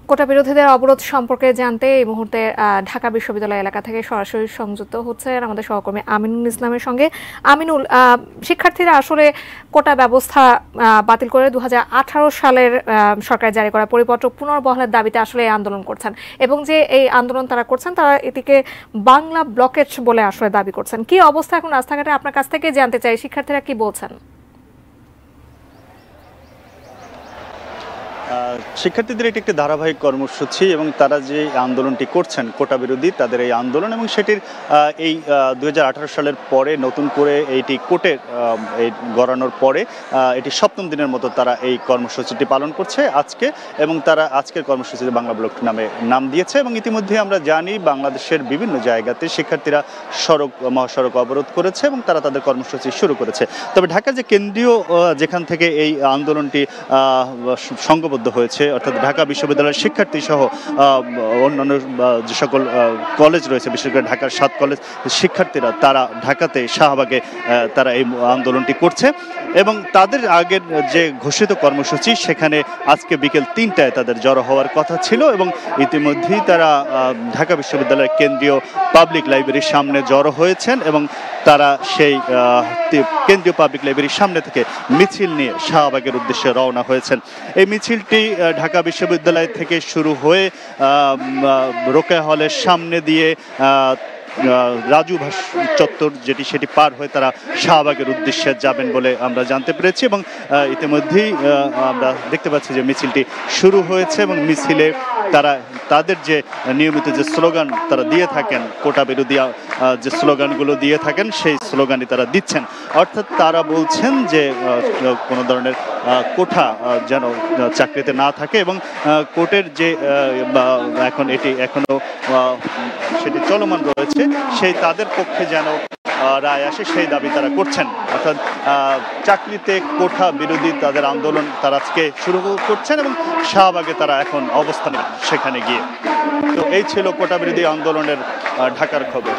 কোটা বিরোধীদের অবরোধ সম্পর্কে জানতে এই মুহূর্তে ঢাকা বিশ্ববিদ্যালয় এলাকা থেকে সরাসরি সংযুক্ত হচ্ছেন আমাদের সহকর্মী আমিনুল ইসলামের সঙ্গে। আমিনুল, শিক্ষার্থীরা আসলে কোটা ব্যবস্থা বাতিল করে 2018 সালের সরকার জারি করা পরিপত্র পুনর্বহালের দাবিতে আসলে এই আন্দোলন করছেন, এবং যে এই আন্দোলন তারা করছেন তারা এটিকে বাংলা ব্লকেজ বলে আসলে দাবি করছেন। কি অবস্থা এখন রাস্তাঘাটে, আপনার কাছ থেকে জানতে চাই শিক্ষার্থীরা কি বলছেন? শিক্ষার্থীদের এটি একটি ধারাবাহিক কর্মসূচি এবং তারা যে আন্দোলনটি করছেন কোটা বিরোধী তাদের এই আন্দোলন, এবং সেটির এই 2018 সালের পরে নতুন করে এইটি কোর্টে এই গড়ানোর পরে এটি 7ম দিনের মতো তারা এই কর্মসূচিটি পালন করছে আজকে, এবং তারা আজকের কর্মসূচিতে বাংলা ব্লক নামে নাম দিয়েছে। এবং ইতিমধ্যে আমরা জানি বাংলাদেশের বিভিন্ন জায়গাতে শিক্ষার্থীরা মহাসড়ক অবরোধ করেছে এবং তারা তাদের কর্মসূচি শুরু করেছে। তবে ঢাকার যে কেন্দ্রীয় যেখান থেকে এই আন্দোলনটি সংঘবদ্ধ হয়েছে, অর্থাৎ ঢাকা বিশ্ববিদ্যালয়ের শিক্ষার্থী সহ অন্যান্য যে সকল কলেজ রয়েছে, বিশেষ করে ঢাকার 7 কলেজ শিক্ষার্থীরা তারা ঢাকাতে শাহবাগে তারা এই আন্দোলনটি করছে। এবং তাদের আগের যে ঘোষিত কর্মসূচি সেখানে আজকে বিকেল 3টায় তাদের জড়ো হওয়ার কথা ছিল, এবং ইতিমধ্যেই তারা ঢাকা বিশ্ববিদ্যালয়ের কেন্দ্রীয় পাবলিক লাইব্রেরির সামনে জড়ো হয়েছেন এবং তারা সেই কেন্দ্রীয় পাবলিক লাইব্রেরির সামনে থেকে মিছিল নিয়ে শাহবাগের উদ্দেশ্যে রওনা হয়েছেন। এই মিছিলটি ঢাকা বিশ্ববিদ্যালয় থেকে শুরু হয়ে রোকেয়া হলের সামনে দিয়ে রাজু চত্বর সেটি পার হয়ে তারা শাহবাগের উদ্দেশ্যে যাবেন বলে আমরা জানতে পেরেছি। এবং ইতিমধ্যেই আমরা দেখতে পাচ্ছি যে মিছিলটি শুরু হয়েছে এবং মিছিলে তারা তাদের যে নিয়মিত যে স্লোগান তারা দিয়ে থাকেন, কোটা বিরোধী যে স্লোগানগুলো দিয়ে থাকেন সেই স্লোগানই তারা দিচ্ছেন। অর্থাৎ তারা বলছেন যে কোনো ধরনের কোঠা যেন চাকরিতে না থাকে, এবং কোর্টের যে এখনো সেটি চলমান রয়েছে সেই তাদের পক্ষে যেন রায় আসে সেই দাবি তারা করছেন। অর্থাৎ চাকরিতে কোঠা বিরোধী তাদের আন্দোলন তারা আজকে শুরু করছেন এবং শাহবাগে তারা এখন অবস্থান সেখানে গিয়ে। তো এই ছিল কোটা বিরোধী আন্দোলনের ঢাকার খবর।